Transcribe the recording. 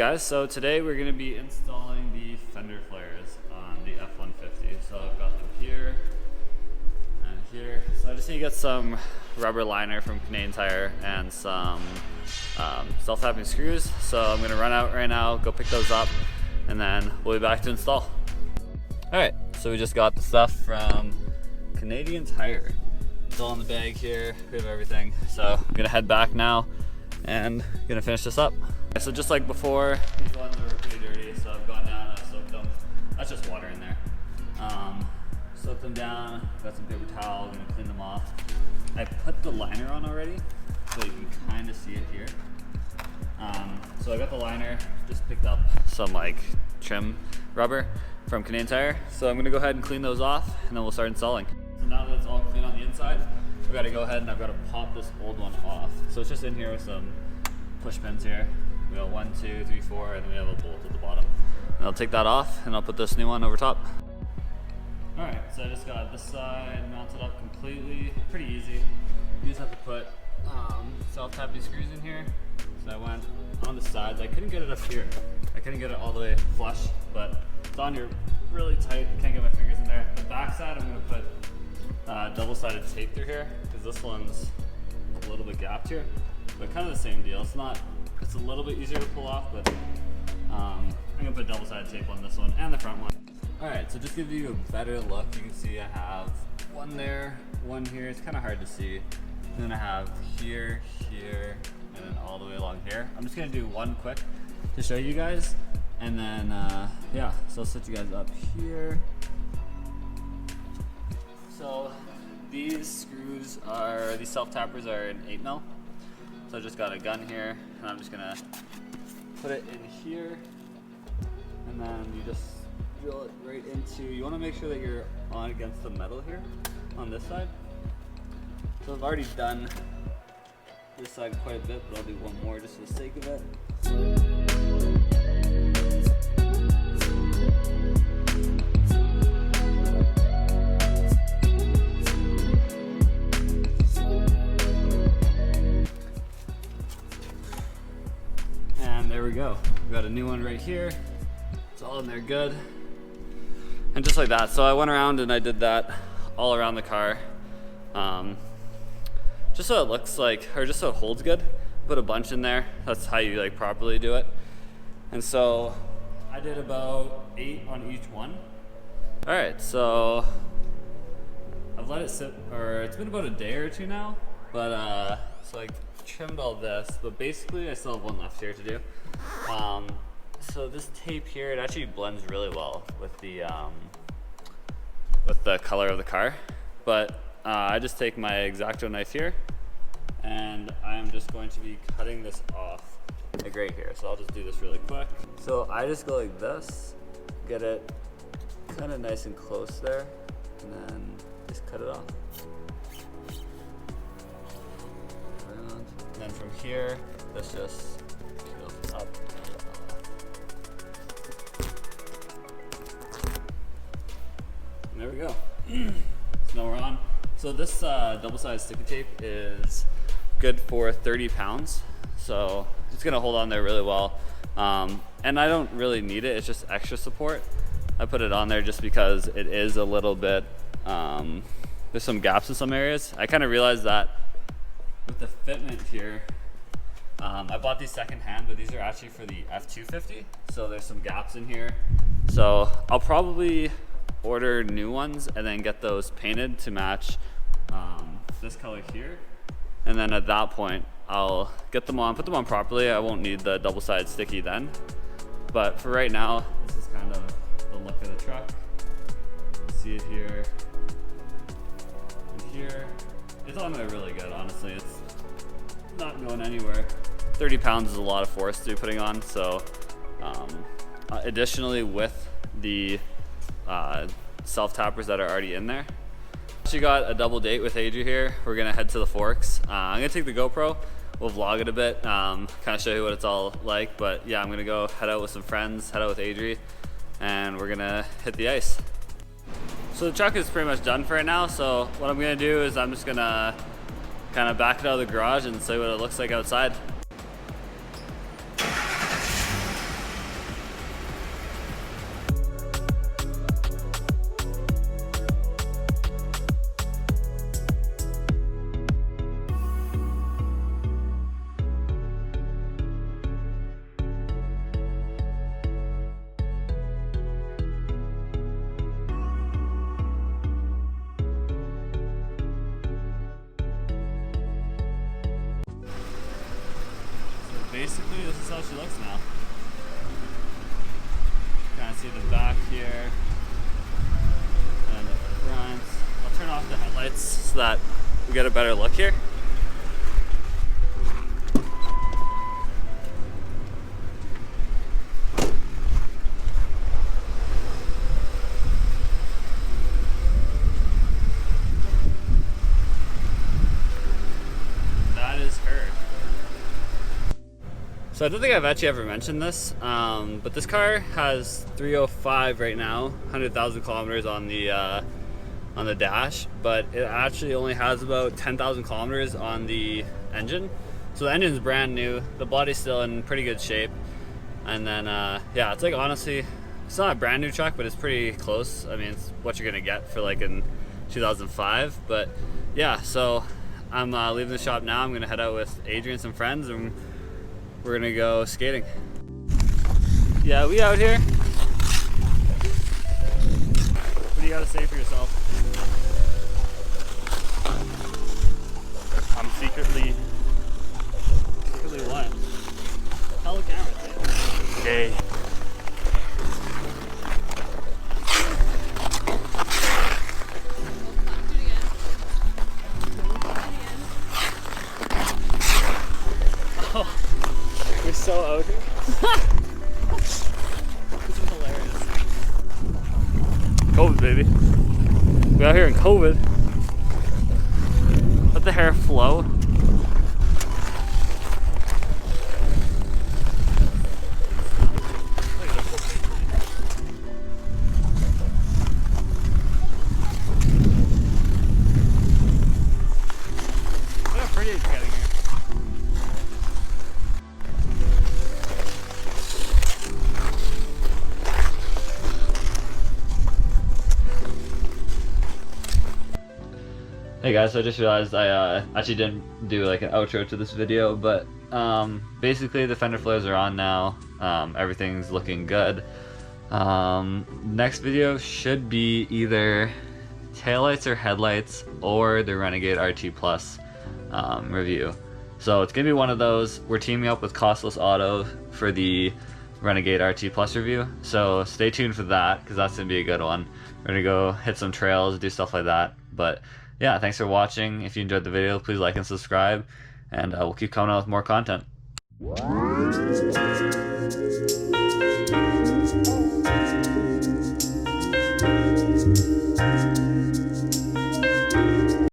Guys, so today we're going to be installing the Fender Flares on the F-150. So I've got them here and here. So I just need to get some rubber liner from Canadian Tire and some self-tapping screws. So I'm going to run out right now, go pick those up, and then we'll be back to install. Alright, so we just got the stuff from Canadian Tire. It's all in the bag here, we have everything. So I'm going to head back now and going to finish this up. So just like before, these ones are pretty dirty, so I've gone down and I've soaked them. That's just water in there. Soaked them down, got some paper towel, I'm gonna clean them off. I put the liner on already, so you can kind of see it here. So I got the liner, just picked up some like trim rubber from Canadian Tire. So I'm gonna go ahead and clean those off, and then we'll start installing. So now that it's all clean on the inside, I've gotta go ahead and I've gotta pop this old one off. So it's just in here with some push pins here. We got 1, 2, 3, 4, and then we have a bolt at the bottom. And I'll take that off and I'll put this new one over top. Alright, so I just got this side mounted up completely. Pretty easy. You just have to put self-tapping screws in here. So I went on the sides. I couldn't get it up here. I couldn't get it all the way flush, but it's on here really tight. I can't get my fingers in there. The back side, I'm going to put double-sided tape through here, because this one's a little bit gapped here, but kind of the same deal. It's a little bit easier to pull off, but I'm gonna put double-sided tape on this one and the front one. All right, so just to give you a better look, you can see I have one there, one here. It's kind of hard to see. And then I have here, here, and then all the way along here. I'm just gonna do one quick to show you guys, and then yeah, so I'll set you guys up here. So these self-tappers are an 8mm. So I just got a gun here, and I'm just gonna put it in here, and then you just drill it right into, you wanna make sure that you're on against the metal here, on this side. So I've already done this side quite a bit, but I'll do one more just for the sake of it. There we go. We got a new one right here. It's all in there good. And just like that. So I went around and I did that all around the car. Just so it looks like, or just so it holds good. Put a bunch in there. That's how you like properly do it. And so I did about 8 on each one. All right, so I've let it sit, or it's been about a day or two now, but so I trimmed all this, but basically I still have one left here to do. So this tape here, it actually blends really well with the color of the car. But I just take my X-Acto knife here, and I'm just going to be cutting this off like right here. So I'll just do this really quick. So I just go like this, get it kind of nice and close there, and then just cut it off. And then from here, this just goes up. And there we go. So now we're on. So this double-sided sticky tape is good for 30 pounds. So it's gonna hold on there really well. And I don't really need it, it's just extra support. I put it on there just because it is a little bit, there's some gaps in some areas. I kind of realized that with the fitment here, I bought these secondhand, but these are actually for the F-250. So there's some gaps in here. So I'll probably order new ones and then get those painted to match this color here. And then at that point, I'll get them on, put them on properly. I won't need the double-sided sticky then. But for right now, this is kind of the look of the truck. See it here and here. It's on there really good, honestly. It's not going anywhere. 30 pounds is a lot of force to be putting on. So additionally, with the self-tappers that are already in there, she got a double date with Adri here. We're gonna head to the Forks. I'm gonna take the GoPro. We'll vlog it a bit, kind of show you what it's all like. But yeah, I'm gonna go head out with some friends, head out with Adri, and we're gonna hit the ice. So the truck is pretty much done for right now. So what I'm gonna do is I'm just gonna kind of back it out of the garage and see what it looks like outside. basically this is how she looks now. Kind of see the back here and the front. I'll turn off the headlights so that we get a better look here. So I don't think I've actually ever mentioned this, but this car has 305 right now, 100,000 kilometers on the dash, but it actually only has about 10,000 kilometers on the engine. So the engine's brand new, the body's still in pretty good shape, and then yeah, it's like honestly, it's not a brand new truck, but it's pretty close. I mean, it's what you're gonna get for like in 2005, but yeah. So I'm leaving the shop now. I'm gonna head out with Adrian and some friends, and we're gonna go skating. Yeah, we out here. What do you gotta say for yourself? I'm secretly what? Tell the camera. gay. We're so out here. This is hilarious. COVID, baby. We're out here in COVID. Let the hair flow. Look how pretty it's getting here. Hey guys, so I just realized I actually didn't do like an outro to this video, but basically the Fender Flares are on now. Everything's looking good. Next video should be either taillights or headlights or the Renegade RT Plus review. So it's gonna be one of those. We're teaming up with Costless Auto for the Renegade RT Plus review, so stay tuned for that because that's gonna be a good one. We're gonna go hit some trails, do stuff like that. But yeah, thanks for watching. If you enjoyed the video, please like and subscribe, and we'll keep coming out with more content.